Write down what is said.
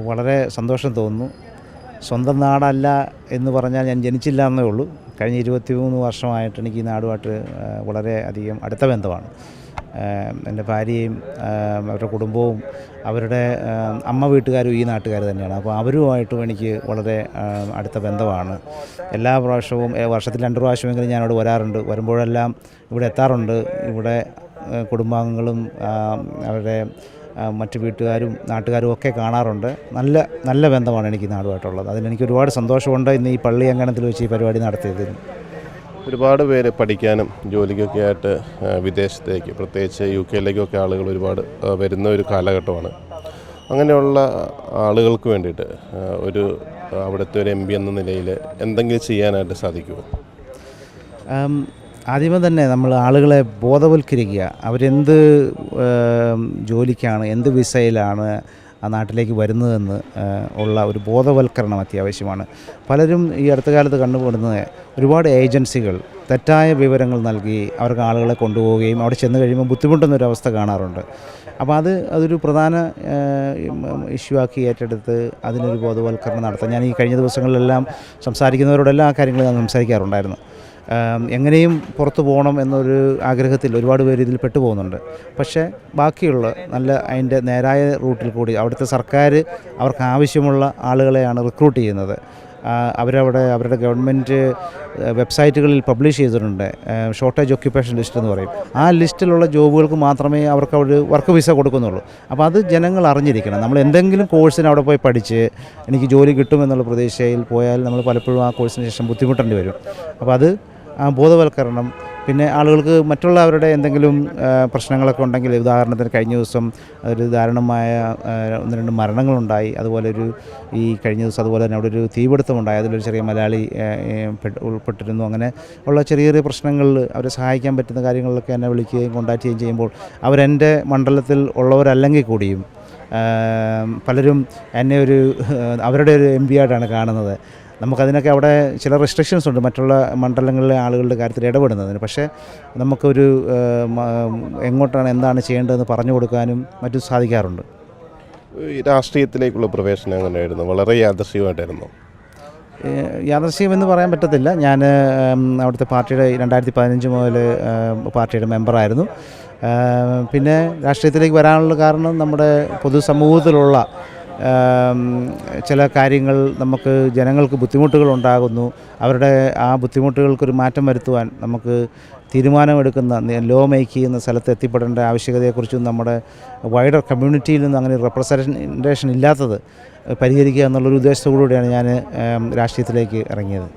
വളരെ സന്തോഷം തോന്നുന്നു. സ്വന്തം നാടല്ല എന്ന് പറഞ്ഞാൽ ഞാൻ ജനിച്ചില്ല എന്നേ ഉള്ളൂ. കഴിഞ്ഞ 23 വർഷമായിട്ട് എനിക്ക് ഈ നാടുമായിട്ട് വളരെ അധികം അടുത്ത ബന്ധമാണ്. എൻ്റെ ഭാര്യയും അവരുടെ കുടുംബവും അവരുടെ അമ്മ വീട്ടുകാരും ഈ നാട്ടുകാർ തന്നെയാണ്. അപ്പോൾ അവരുമായിട്ടും എനിക്ക് വളരെ അടുത്ത ബന്ധമാണ്. എല്ലാ പ്രാവശ്യവും വർഷത്തിൽ 2 പ്രാവശ്യമെങ്കിലും ഞാനിവിടെ വരാറുണ്ട്. വരുമ്പോഴെല്ലാം ഇവിടെ എത്താറുണ്ട്. ഇവിടെ കുടുംബാംഗങ്ങളും അവരുടെ മറ്റ് വീട്ടുകാരും നാട്ടുകാരും ഒക്കെ കാണാറുണ്ട്. നല്ല ബന്ധമാണ് എനിക്ക് ഈ നാടുമായിട്ടുള്ളത്. അതിലെനിക്ക് ഒരുപാട് സന്തോഷമുണ്ട്. ഇന്ന് ഈ പള്ളി അങ്കണത്തിൽ വെച്ച് ഈ പരിപാടി നടത്തിയതിന്. ഒരുപാട് പേര് പഠിക്കാനും ജോലിക്കൊക്കെ ആയിട്ട് വിദേശത്തേക്ക്, പ്രത്യേകിച്ച് UK ആളുകൾ ഒരുപാട് വരുന്ന ഒരു കാലഘട്ടമാണ്. അങ്ങനെയുള്ള ആളുകൾക്ക് വേണ്ടിയിട്ട് അവിടുത്തെ ഒരു MP എന്ന നിലയിൽ എന്തെങ്കിലും ചെയ്യാനായിട്ട് സാധിക്കുമോ? ആദ്യമേ തന്നെ നമ്മൾ ആളുകളെ ബോധവൽക്കരിക്കുക. അവരെന്ത് ജോലിക്കാണ്, എന്ത് വിസയിലാണ് ആ നാട്ടിലേക്ക് വരുന്നതെന്ന് ഉള്ള ഒരു ബോധവൽക്കരണം അത്യാവശ്യമാണ്. പലരും ഈ അടുത്ത കാലത്ത് കണ്ടുപോടുന്നത് ഒരുപാട് ഏജൻസികൾ തെറ്റായ വിവരങ്ങൾ നൽകി അവർക്ക് ആളുകളെ കൊണ്ടുപോവുകയും അവിടെ ചെന്ന് കഴിയുമ്പോൾ ബുദ്ധിമുട്ടുന്നൊരവസ്ഥ കാണാറുണ്ട്. അപ്പോൾ അതൊരു പ്രധാന ഇഷ്യൂ ആക്കി ഏറ്റെടുത്ത് അതിനൊരു ബോധവൽക്കരണം നടത്താം. ഞാൻ ഈ കഴിഞ്ഞ ദിവസങ്ങളിലെല്ലാം സംസാരിക്കുന്നവരോടെല്ലാം ആ കാര്യങ്ങൾ ഞാൻ സംസാരിക്കാറുണ്ടായിരുന്നു. എങ്ങനെയും പുറത്തു പോകണം എന്നൊരു ആഗ്രഹത്തിൽ ഒരുപാട് പേര് ഇതിൽ പെട്ടുപോകുന്നുണ്ട്. പക്ഷേ ബാക്കിയുള്ള അതിൻ്റെ നേരായ റൂട്ടിൽ കൂടി അവിടുത്തെ സർക്കാർ അവർക്ക് ആവശ്യമുള്ള ആളുകളെയാണ് റിക്രൂട്ട് ചെയ്യുന്നത്. അവരുടെ ഗവൺമെൻറ് വെബ്സൈറ്റുകളിൽ പബ്ലിഷ് ചെയ്തിട്ടുണ്ട് ഷോർട്ടേജ് ഒക്യുപ്പേഷൻ ലിസ്റ്റ് എന്ന് പറയും. ആ ലിസ്റ്റിലുള്ള ജോബുകൾക്ക് മാത്രമേ അവർക്ക് അവിടെ വർക്ക് വിസ കൊടുക്കുന്നുള്ളൂ. അപ്പോൾ അത് ജനങ്ങൾ അറിഞ്ഞിരിക്കണം. നമ്മൾ എന്തെങ്കിലും കോഴ്സിന് അവിടെ പോയി പഠിച്ച് എനിക്ക് ജോലി കിട്ടുമെന്നുള്ള പ്രതീക്ഷയിൽ പോയാൽ നമ്മൾ പലപ്പോഴും ആ കോഴ്സിന് ശേഷം ബുദ്ധിമുട്ടേണ്ടി വരും. അപ്പോൾ അത് ആ ബോധവൽക്കരണം. പിന്നെ ആളുകൾക്ക് മറ്റുള്ളവരുടെ എന്തെങ്കിലും പ്രശ്നങ്ങളൊക്കെ ഉണ്ടെങ്കിൽ, ഉദാഹരണത്തിന് കഴിഞ്ഞ ദിവസം ഒരു ദാരുണമായ 1-2 മരണങ്ങളുണ്ടായി. അതുപോലെ ഈ കഴിഞ്ഞ ദിവസം അതുപോലെ തന്നെ അവിടെ ഒരു തീപിടുത്തമുണ്ടായി. അതിലൊരു ചെറിയ മലയാളി ഉൾപ്പെട്ടിരുന്നു. അങ്ങനെ ഉള്ള ചെറിയ ചെറിയ പ്രശ്നങ്ങളിൽ അവരെ സഹായിക്കാൻ പറ്റുന്ന കാര്യങ്ങളിലൊക്കെ എന്നെ വിളിക്കുകയും കോൺടാക്റ്റ് ചെയ്യുകയും ചെയ്യുമ്പോൾ അവരെൻ്റെ മണ്ഡലത്തിൽ ഉള്ളവരല്ലെങ്കിൽ കൂടിയും പലരും എന്നെ അവരുടെ ഒരു MP ആയിട്ടാണ് കാണുന്നത്. നമുക്കതിനൊക്കെ അവിടെ ചില റെസ്ട്രിക്ഷൻസ് ഉണ്ട് മറ്റുള്ള മണ്ഡലങ്ങളിലെ ആളുകളുടെ കാര്യത്തിൽ ഇടപെടുന്നതിന്. പക്ഷേ നമുക്കൊരു എങ്ങോട്ടാണ് എന്താണ് ചെയ്യേണ്ടതെന്ന് പറഞ്ഞു കൊടുക്കാനും മറ്റും സാധിക്കാറുണ്ട്. രാഷ്ട്രീയത്തിലേക്കുള്ള പ്രവേശനം എങ്ങനെയായിരുന്നു? വളരെ യാദൃശ്ചികമായിട്ടായിരുന്നു? യാദൃശ്ചികമെന്ന് പറയാൻ പറ്റത്തില്ല. ഞാൻ അവിടുത്തെ പാർട്ടിയുടെ 2015 മുതൽ പാർട്ടിയുടെ മെമ്പറായിരുന്നു. പിന്നെ രാഷ്ട്രീയത്തിലേക്ക് വരാനുള്ള കാരണം നമ്മുടെ പൊതുസമൂഹത്തിലുള്ള ചില കാര്യങ്ങൾ നമുക്ക് ജനങ്ങൾക്ക് ബുദ്ധിമുട്ടുകളുണ്ടാകുന്നു. അവരുടെ ആ ബുദ്ധിമുട്ടുകൾക്കൊരു മാറ്റം വരുത്തുവാൻ നമുക്ക് തീരുമാനമെടുക്കുന്ന ലോ മേക്ക് ചെയ്യുന്ന സ്ഥലത്ത് എത്തിപ്പെടേണ്ട ആവശ്യകതയെക്കുറിച്ചും നമ്മുടെ വൈഡർ കമ്മ്യൂണിറ്റിയിൽ നിന്ന് അങ്ങനെ റെപ്രസെൻറ്റേഷൻ ഇല്ലാത്തത് പരിഹരിക്കുക എന്നുള്ളൊരു ഉദ്ദേശത്തോടുകൂടിയാണ് ഞാൻ രാഷ്ട്രീയത്തിലേക്ക് ഇറങ്ങിയത്.